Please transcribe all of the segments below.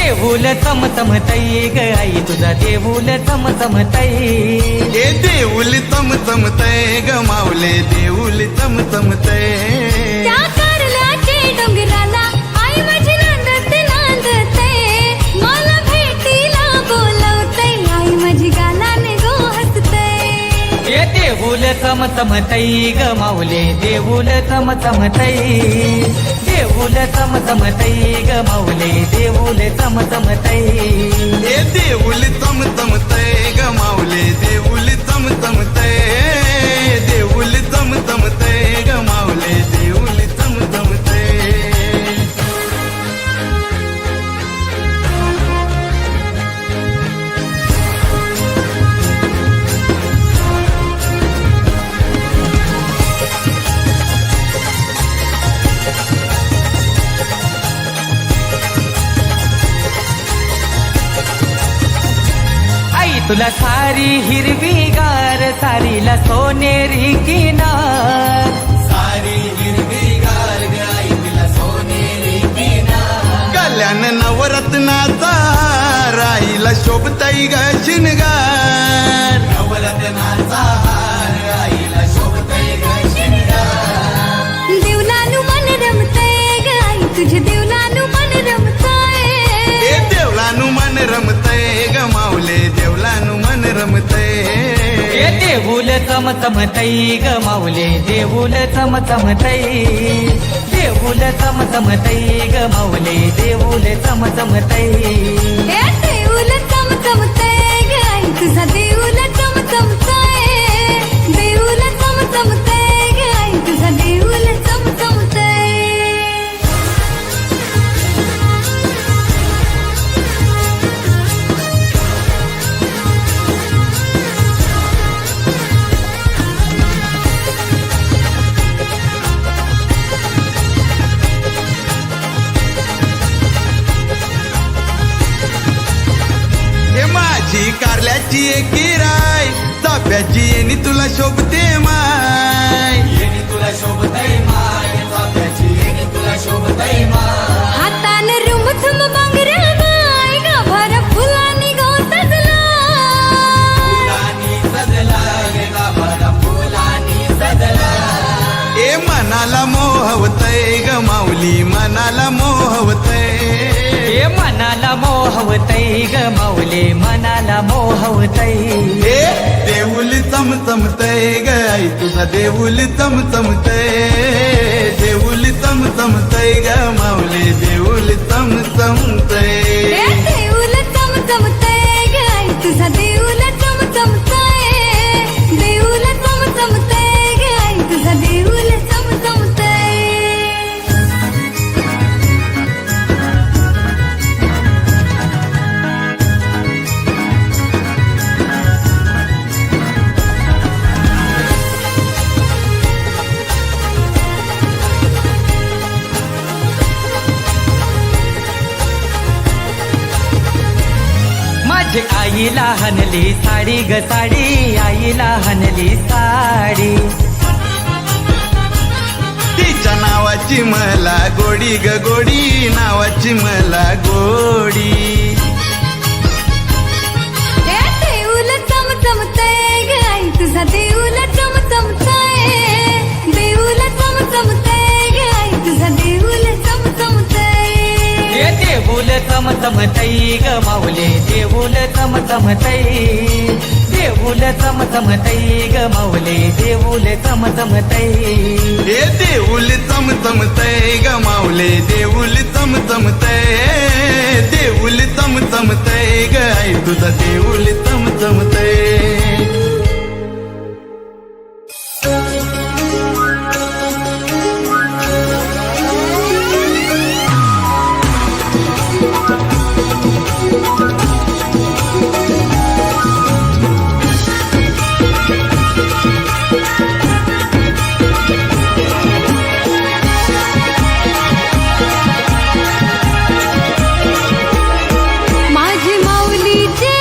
देऊल चमचमतई ग आई तुझा देऊल चमचमतई हे देऊल चमचमतय ग माऊले देऊल चमचमतय त्या कारल्याचे डोंगराला आई माझी नांदत नांदते मला भेटीला बोलवते आई माझी गालाने गो हसते हे देऊल चमचमतई ग माऊले देऊल चमचमतई देऊल चमचमतई ग माऊले देऊल चमचमतई हे देऊल चमचमतय ग माऊले देऊल चमचमतय देऊल चमचमतय ग माऊले देऊल चमचमतय तुला सारी हिरवीगार सारीला सोनेरी किनार सारी हिरवीगार ग आई तुला सोनेरी किनार कल्याण नवरत्नाचा हार आईला शोभतई ग शिनगार नवरत्नाचा हार आईला शोभतई ग शिनगार देवलानु मन रमते ग आई तुझे देवलानु मन रमते हे देवलानु मन रमतय ग माऊले देवलानु मन रमतय हे देऊल चमचमतई ग माऊले देऊल चमचमतई देऊल चमचमतई ग माऊले देऊल चमचमतई हे देऊल चमचमते ग आई तुझा देऊल चमचमते देऊल चमचमते ग आई तुझा देऊल चमचमते हे माझी कारल्याची एकी राय चाफ्याची येणी तुला शोभते माय येणी तुला शोभतय माय चाफ्याची येणी तुला शोभतय माय हातान रुमथुम बांगऱ्या गाय गाभार फुलांनी गो सजला फुलांनी सजला गे गाभारा फुलांनी सजला ए मनाला मोहवतय ग माऊली मनाला मोहवतय हे मनाला मोहवतई ग माऊले मनाला मोहवतई हे देऊल चमचमतय ग आई तुझा देऊल चमचमतय देऊल चमचमतय ग माऊले देऊल चमचमतय हे देऊल चमचमते ग आई तुझा देऊल चमचमते देऊल चमचमते ग आई तुझा देऊल चमचमते माझी आईला हनली साडी ग साडी आईला हनली साडी तिच्या नावाची मला गोडी ग गोडी नावाची मला गोडी हे देऊल चमचमते ग आई तुझा देऊल चमचमते देऊल चमचमते ग आई तुझा देऊल चमचमते हे देऊल चमचमतई ग माऊले देऊल चमचमतई देऊल चमचमतई ग माऊले देऊल चमचमतई हे देऊल चमचमतय ग माऊले देऊल चमचमतय देऊल चमचमतय ग आई तुझा देऊल चमचमतय माझी माऊलीचे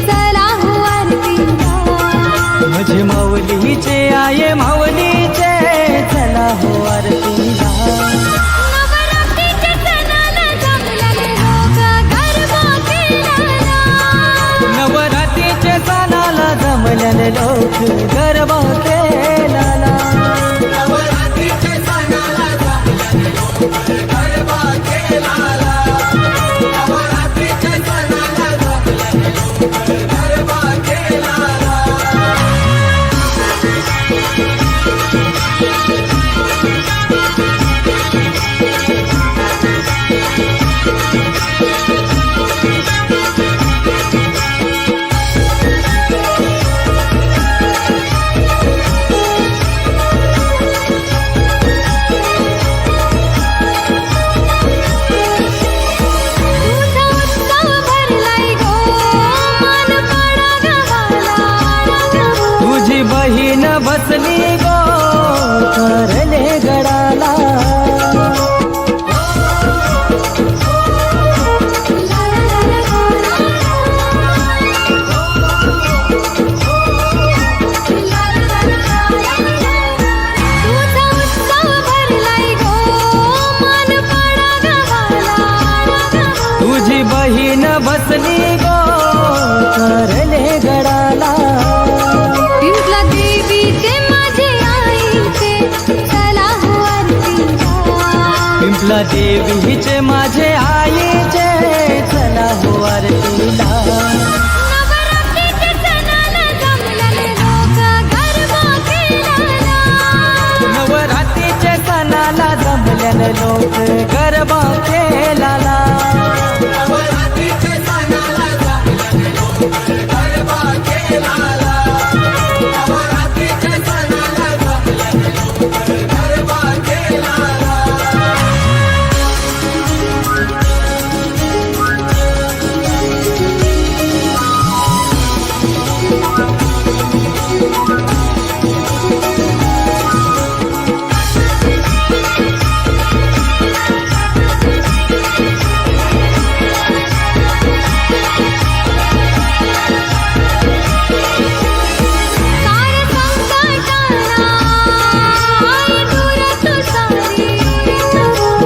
चला हो आरतीला माझे माऊलीचे आये माऊलीचे चला हो आरतीला नवरात्रीच्या सणाला जमला गरबा केलाला नवरात्रीच्या सणाला जमल्याने लोक गरबा केलाला नवरात्रीच्या सणाला जमल्याने लोक गरबा केलाला तुझा उत्सव भरलाय गो मानपाडा गावाला तुझी बहीण बसली गो करले गडाला तुझा उत्सव भरलाय गो मानपाडा गावाला तुझी बहीण बसली गो करले गडाला पिंपला देवीचे माझे आईचे चला हो आरतीला पिंपला देवीचे माझे आईचे चला हो आरतीला नवरात्रीच्या सणाला जमल्याने लोक गरबा केलाला नवरात्रीच्या सणाला जमल्याने लोक गरबा केलाला नवरात्रीच्या सणाला जमल्याने लोक गरबा केलाला नवरात्रीच्या सणाला जमल्याने लोक गरबा केलाला सारे संकटाला आई दूर तू सारी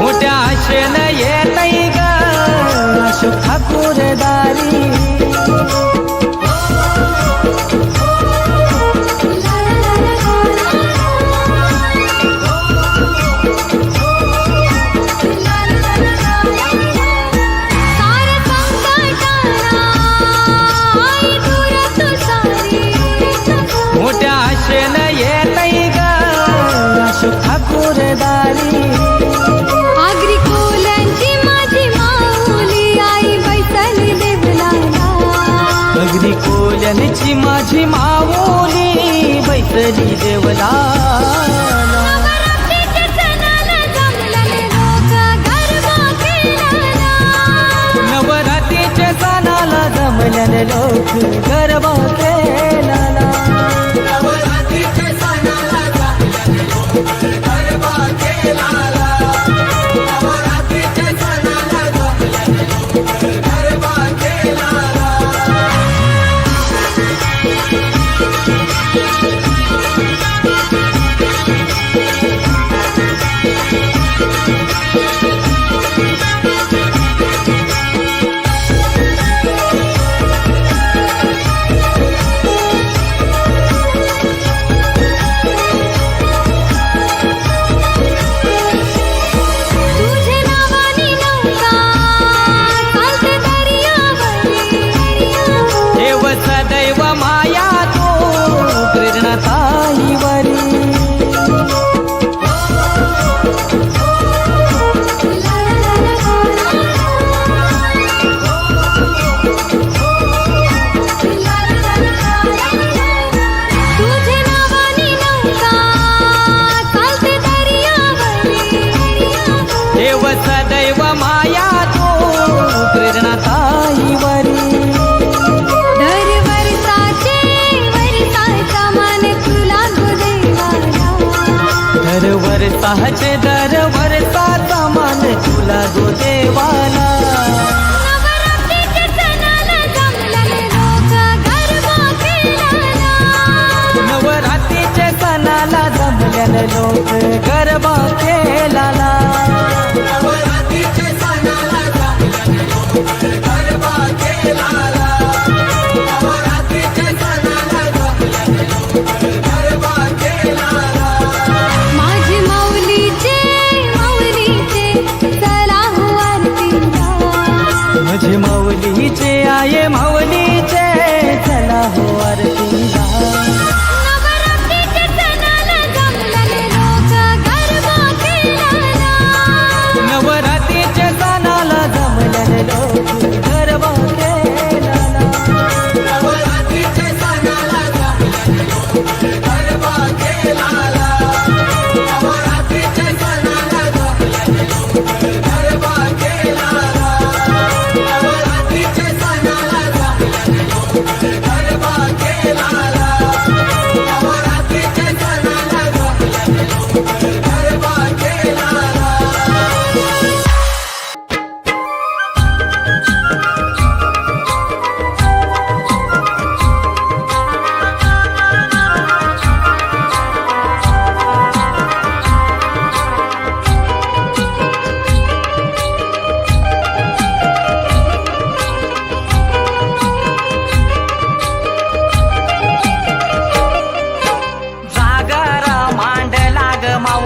मोठ्या आशेनं येतय ग अशोक ठाकूर दारी सारे संकटाला आई दूर तू सारी मोठ्या आशेनं येतय ग अशोक ठाकूर दारी आगरी कोल्यांची माझी माऊली आई बैसली देवलाला अगदी कोल्यांची माझी माऊली बैसली देवला नवरात्रीच्या सणाला जमल्याने लोक गरबा केलाला नवरात्रीच्या सणाला जमल्याने लोक गरबा केलाला नवरात्रीच्या सणाला जमल्याने लोक गरबा केलाला नवरात्रीच्या सणाला जमल्याने लोक गरबा केलाला तुझे नावानी नौका चालते दर्यावरी देव सदैव माया तू प्रेरणा ताईवरी तुझे नावानी नौका चालते दर्यावरी देव सदैव माया तू प्रेरणा ताईवरी दर वर्षाचा मान तुला गो देवाला दर वर्षाचे दर वर्षाचा मान तुला गो देवाला नवरात्रीच्या सणाला जमल्याने लोक गरबा केलाला नवरात्रीच्या सणाला जमल्याने लोक गरबा केलाला नवरात्रीच्या सणाला जमल्याने लोक गरबा केलाला नवरात्रीच्या सणाला जमल्याने लोक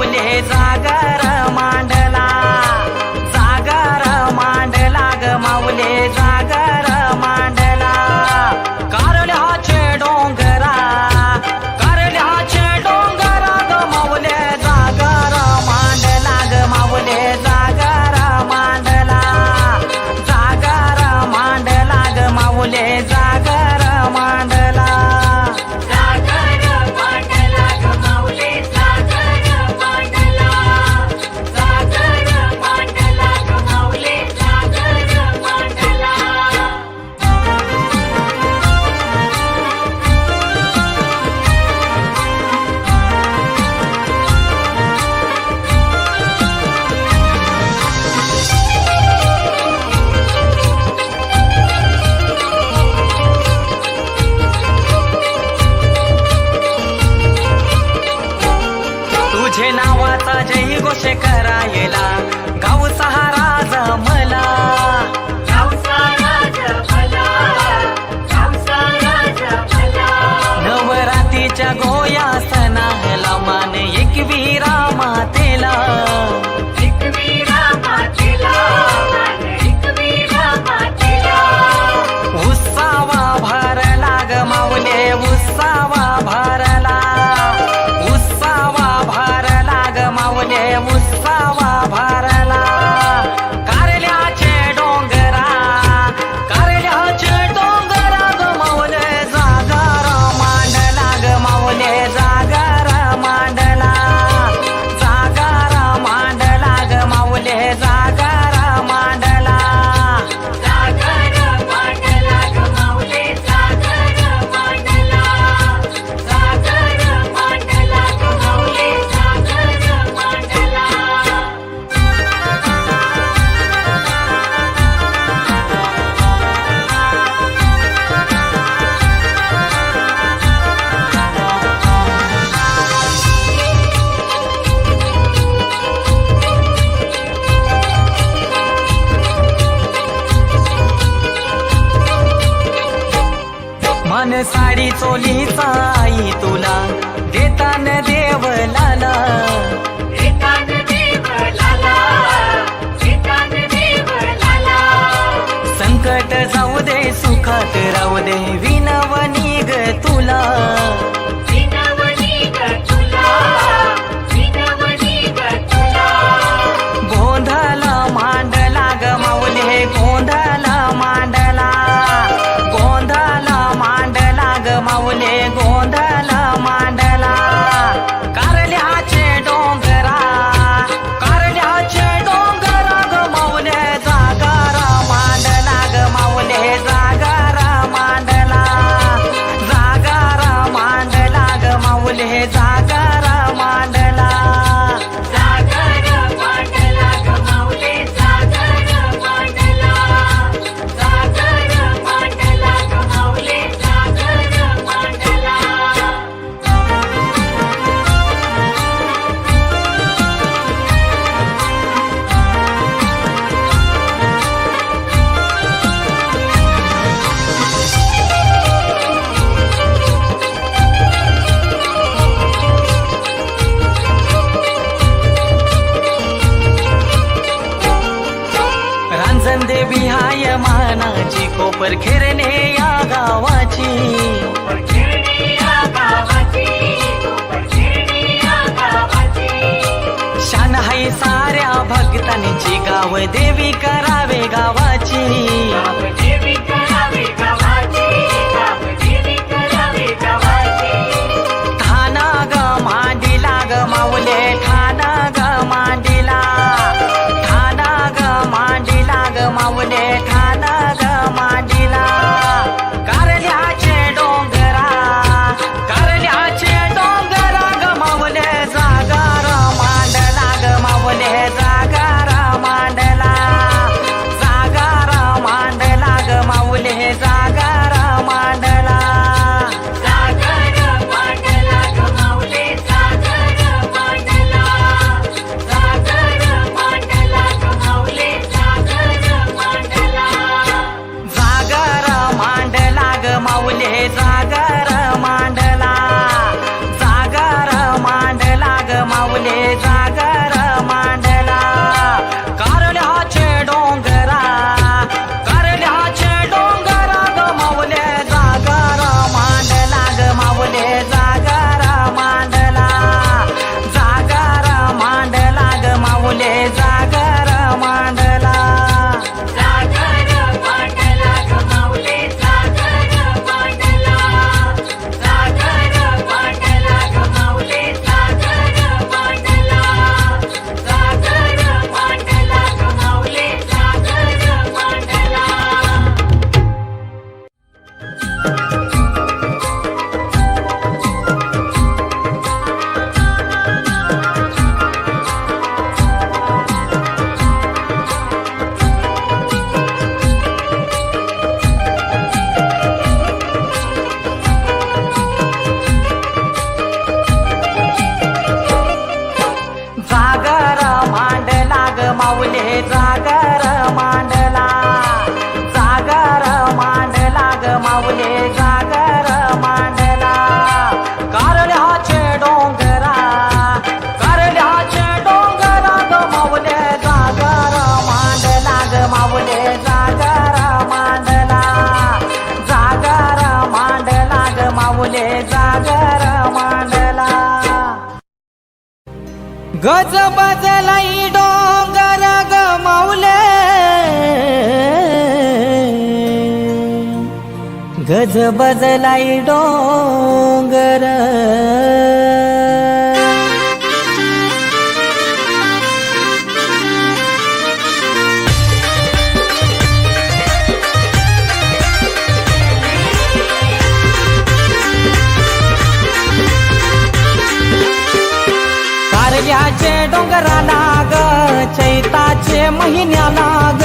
माऊले जागर मांडला, जागर मांडला ग माऊले जागर मांडला. कारल्याचे डोंगरा, कारल्याचे डोंगरा ग माऊले जागर मांडला ग माऊले जागर मांडला, जागर मांडला ग माऊले जागर मांडला. तुझे नावाचा जय घोष करायला गाव सहारा जमला, नवरात्रीच्या गोयासनाला मान एकवीरा मातेला, उत्सावा भरला ग माऊले उत्सावा भरला, उत्सावा भरला ग माऊले उत्सावा भरला. कारल्याचे डोंगरा, कारल्याचे डोंगरा ग माऊले जागर मांडला ग माऊले जागर मांडला, जागर मांडला ग माऊले जागर मांडला. मन साडी चोलीचा आई तुला देताना देवलाला, संकट जाऊ दे सुखात राहू दे विनवणी ग तुला, गोंधळा मांडला ग माऊले गोंधळा मांडला, गोंधळा मांडला ग माऊले गोंधळा मांडला. कारल्याचे डोंगरा, कारल्याचे डोंगरा ग माऊले जागर मांडला ग माऊले जागर मांडला, जागर मांडला ग माऊले जागर मांडला. देवी हाय मानाची कोपर खेरणे या गावाची, शान हाय साऱ्या भक्तांची गाव देवी करावे गावाची, ठाणा ग मांडीला ग माऊले ठाणा ग मांडीला, ठाणा ग मांडीला ग माऊले ठाणा ग मांडीला. कारल्याचे डोंगरा, कारल्याचे डोंगरा ग माऊले जागर मांडला ग माऊले जागर मांडला, जागर मांडला ग माऊले जागर गज बजलाई डोंगर ग माऊले, गज बजलाई डोंगर. कारल्याचे डोंगराला ग चैताचे महिन्याला ग,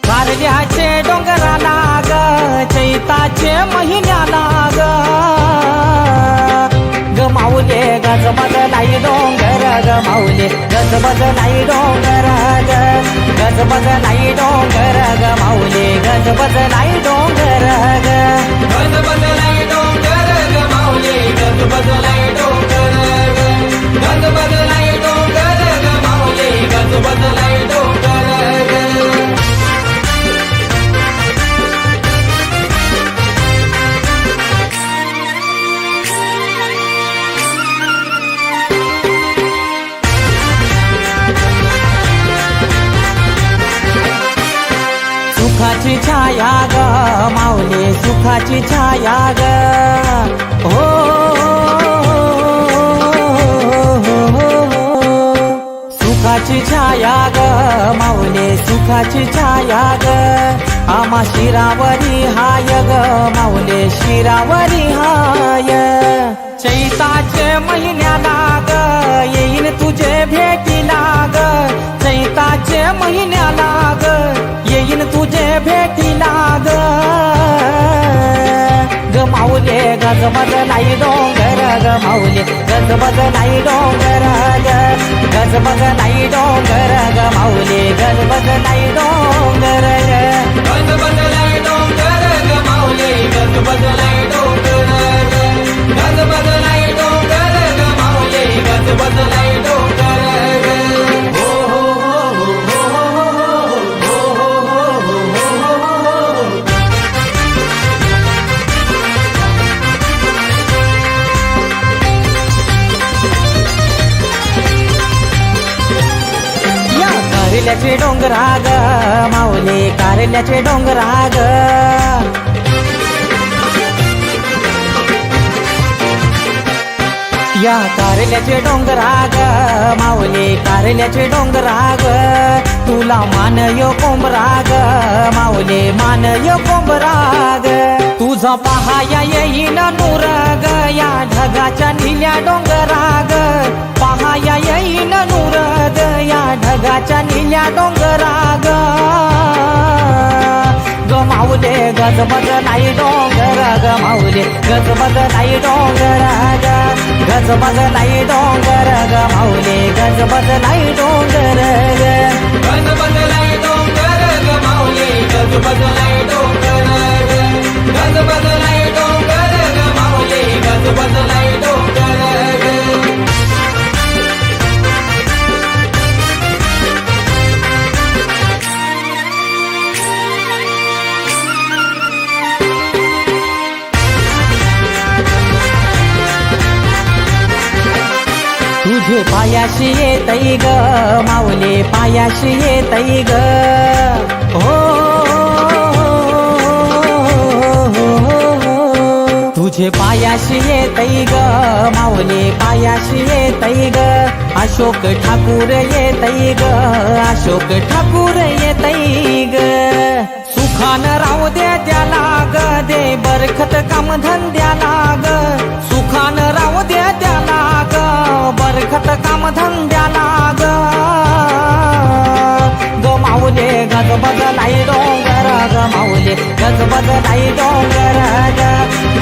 कारल्याचे डोंगराला ग चैताचे महिन्याला ग. ग माऊले गज बजलाई डोंगर ग माऊले, गज बजलाई डोंगर ग, गज बजलाई डोंगर ग माऊले, गज बजलाई डोंगर ग, गज बजलाई डोंगर ग माऊले, गज बजलाई डोंगर ग, गज बजलाई डोंगर ग माऊले, गज बजलाई डोंगर ग. सुखाची छाया ग माऊले, सुखाची छाया ग. हो, सुखाची छाया ग माऊले, सुखाची छाया ग. आम्हा शिरावरी हाय ग माऊले, शिरावरी हाय. चैताचे महिन्याला ग येईन तुझे भेटीला ग, चैताचे महिन्याला ग येईन तुझे भेटीला ग. ग माऊले गज बजलाई डोंगर ग माऊले, गज बजलाई डोंगर ग, गज बजलाई डोंगर ग माऊले, गज बजलाई डोंगर ग, गज बजलाई डोंगर ग माऊले, गज बजलाई डोंगर ग, गज बजलाई डोंगर ग माऊले, गज बजलाई डोंगर ग. कारल्याचे डोंगरा ग माऊले, कारल्याचे डोंगरा ग. या कारल्याचे डोंगरा ग माऊले, कारल्याचे डोंगरा ग. तुला मान यो कोंबरा ग माऊले, मान यो कोंबरा ग. तुझा पहाया येईन नूर ग या ढगाच्या निल्या डोंगरा ग, पहाया येईन नूर ग या ढगाच्या निल्या डोंगरा ग. ग माऊले गज बजलाई डोंगर ग माऊले, गज बजलाई डोंगर ग, गज बजलाई डोंगर ग माऊले, गज बजलाई डोंगर ग, गज बजलाई डोंगर ग माऊले, गज बजलाई डोंगर ग, गज बजलाई डोंगर ग माऊले, गज बजलाई डोंगर ग. तुझे पायाशी येतई ग माऊले, पायाशी येतई ग. हो, तुझे पायाशी येतई ग माऊले, पायाशी येतई ग. अशोक ठाकूर येतई ग, अशोक ठाकूर येतई ग. सुखान राहू दे त्याला ग, दे बरखत काम धंद्याला ग. सुखान राहू दे त्याला ग, बरखत काम धंद्याला ग. ग माऊले गज बजलाई डोंगर ग माऊले, गज बजलाई डोंगर ग,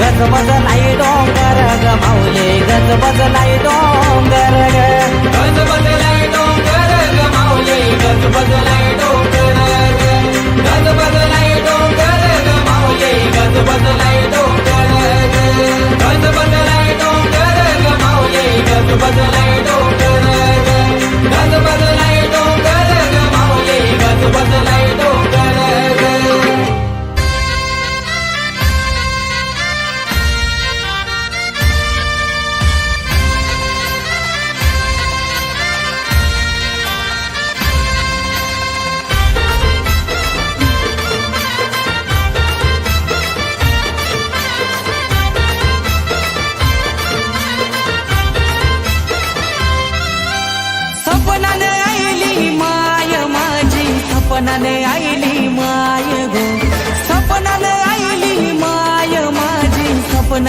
गज बजलाई डोंगर ग माऊले, गज बजलाई डोंगर ग, गज बजलाई डोंगर ग माऊले, गज बजलाई डोंगर ग, गज बजलाई डोंगर ग माऊले, गज बजलाई डोंगर ग, गज बजलाई डोंगर ग माऊले, गज बजलाई डोंगर ग, गज बजलाई डोंगर ग माऊले, गज बजलाई डोंगर ग.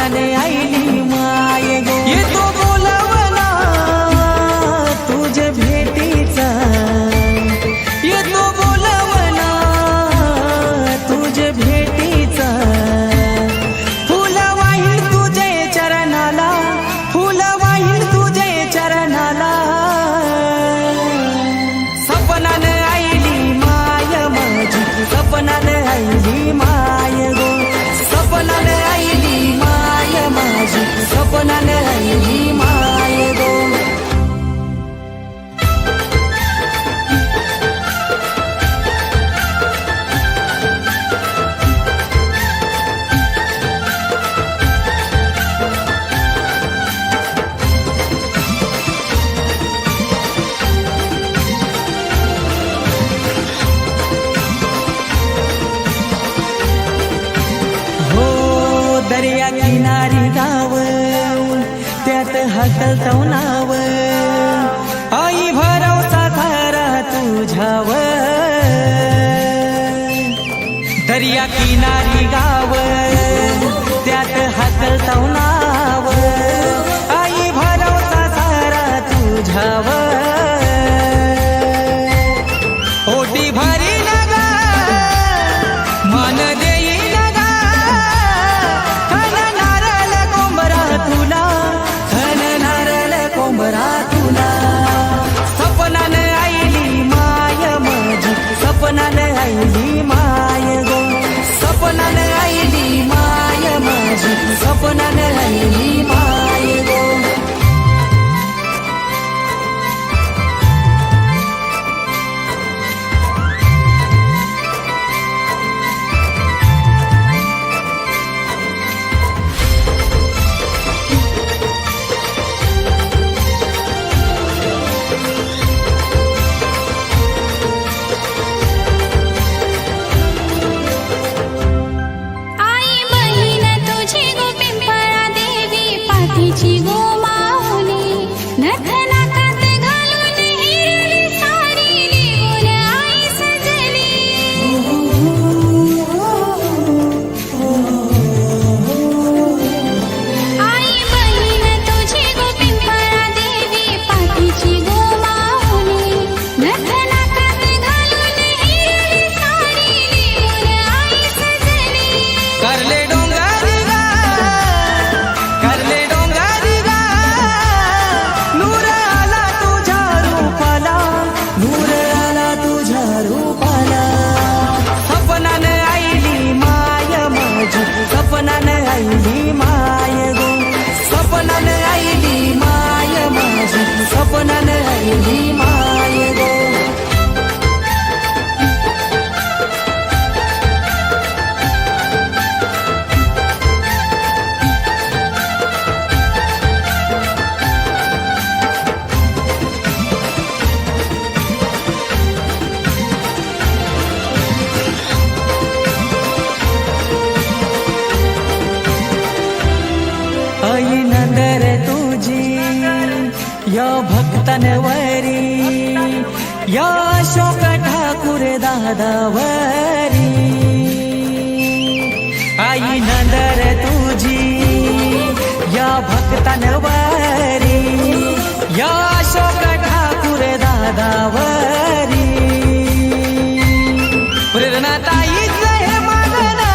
सपनाने आईली माय गो येतो बोलावला तुझ्या भेटीचा येतो बोलावला तुझ्या भेटीचा फुल वाहील तुझे चरणाला फुल वाहील तुझे चरणाला सपनाने आईली माय माझी सपनाने आईली माय गो सपनाने आईली माय माझी सपनाने आईली माय गो दर्या किनारी गाव त्यात हकलतो नाव आई भरवसा खरा तुझ्यावर दर्या किनारी गाव त्यात हकलतो नाव आई भरवसा खरा तुझ्यावर ओटी भरी लगा मन देई सपनाने आईली माय माझी सपनाने आईली माय गो सपनाने आईली माय माझी सपनाने आईली माय गो पाठीची गो माऊली नथ नाकात घालून हिरली सारी लिहून आई सजली आई बहीण तुझी गो पिंपळा देवी पाठीची गो माऊली नथ नाकात घालून हिरली सारी लिहून आई सजली करले सपनाने आईली माय गो सपनाने आईली माय माझी सपनाने आईली माय गो आई नंदर तुझी या भक्तनवरी या अशोक ठाकूर दादावरी आई नंदर तुझी या भक्तनवरी या अशोक ठाकूर दादावरी प्रेरणा ताईच हे मागना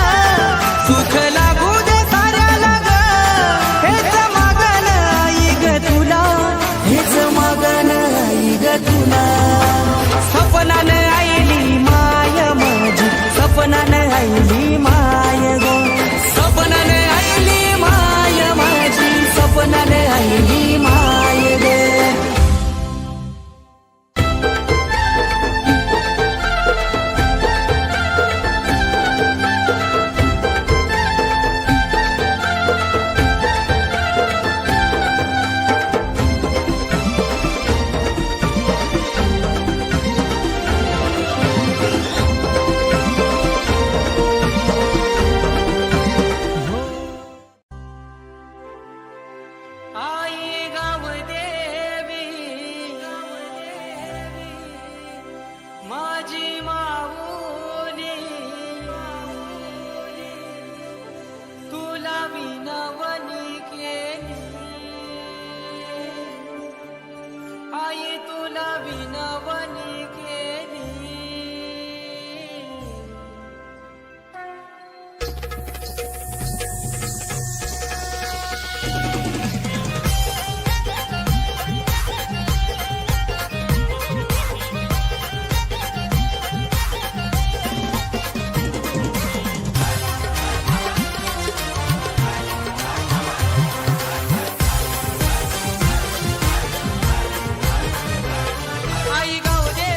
सुख लागू दे साऱ्याला ग हेच मागन आई ग तुला हेच मागन आई ग तुला सपनाने आईली माय माझी सपनाने आईली माय गो सपनाने आईली माय माझी सपनाने आईली माय गो विनवनी आईला विनवणी केली आई गाऊ दे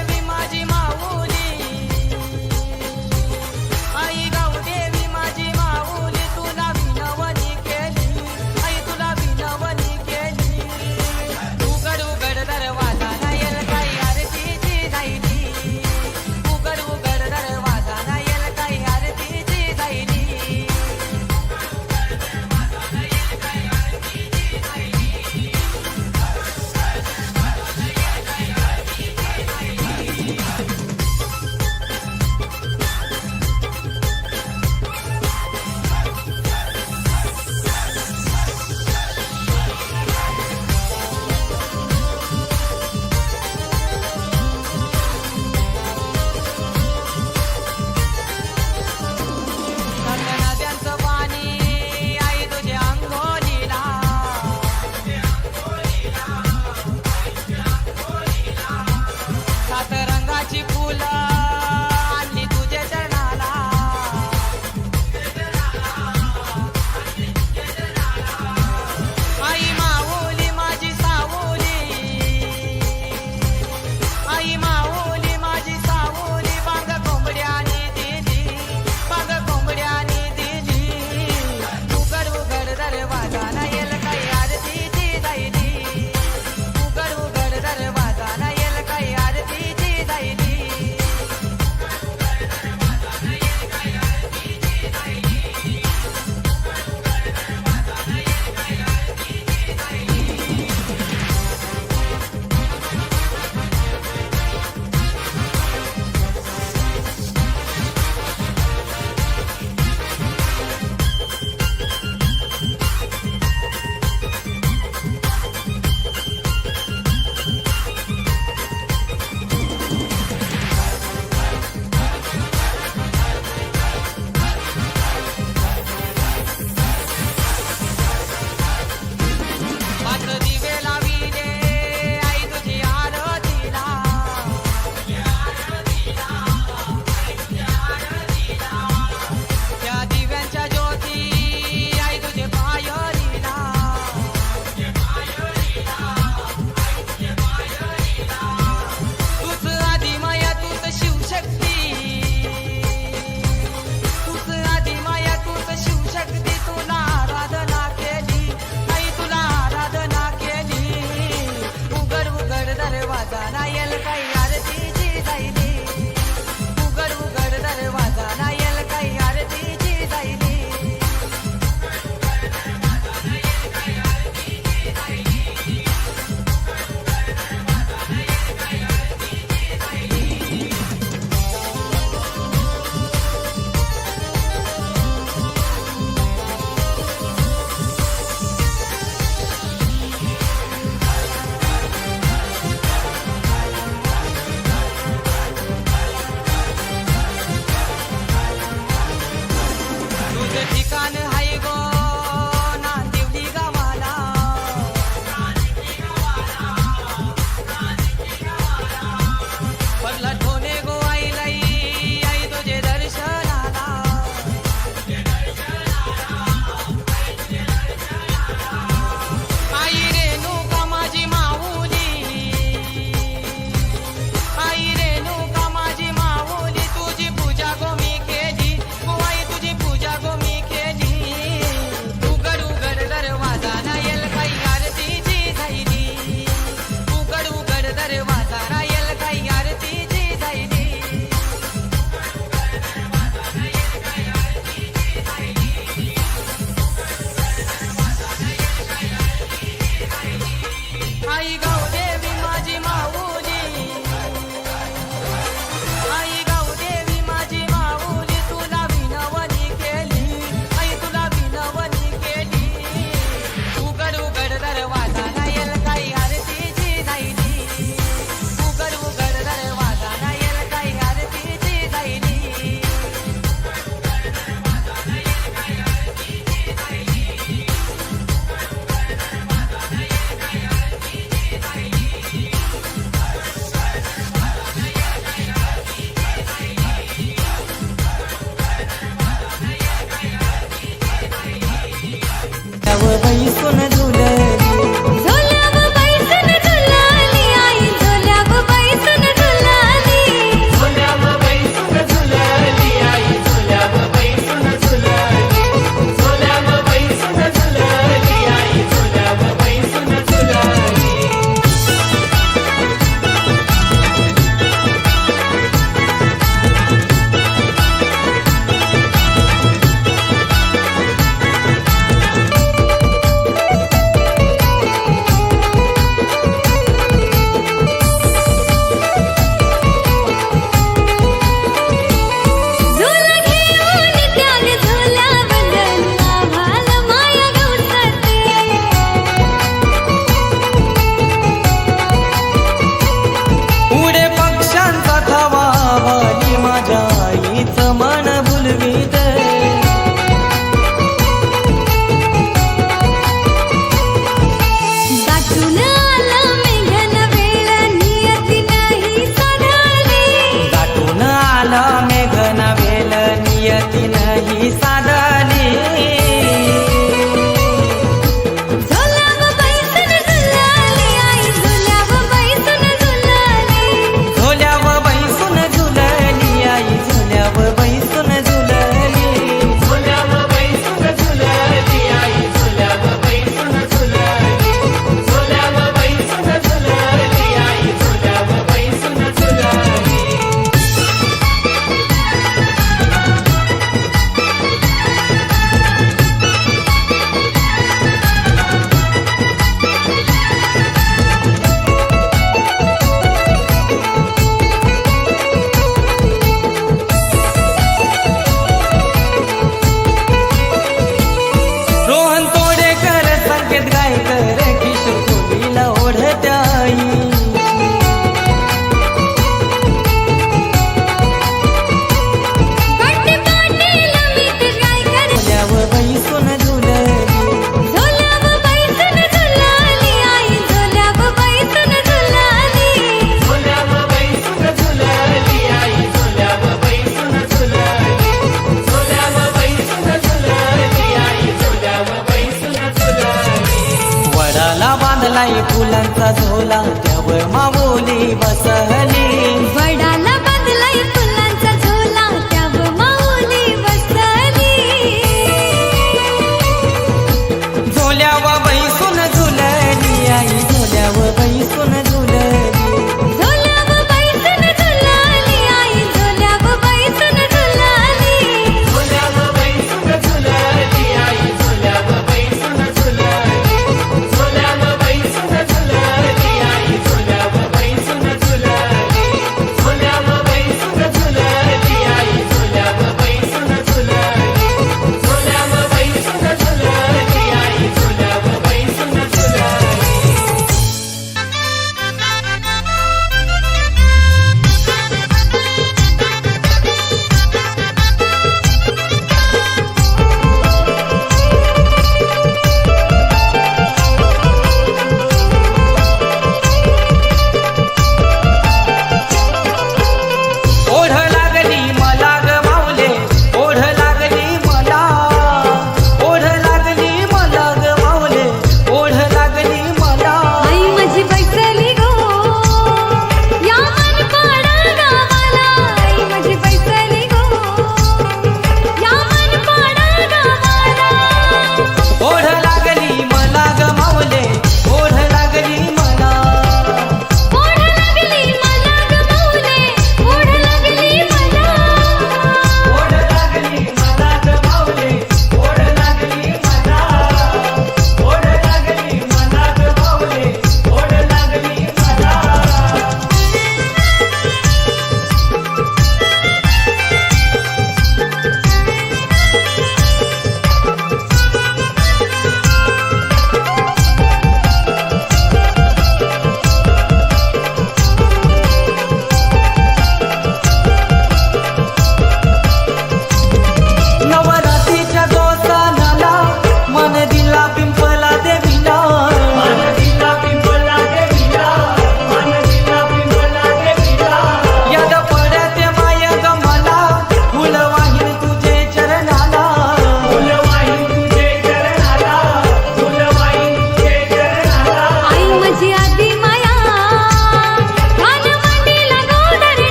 वडाला बांधलाय फुलांचा झोला त्यावर माऊली बसली वडाला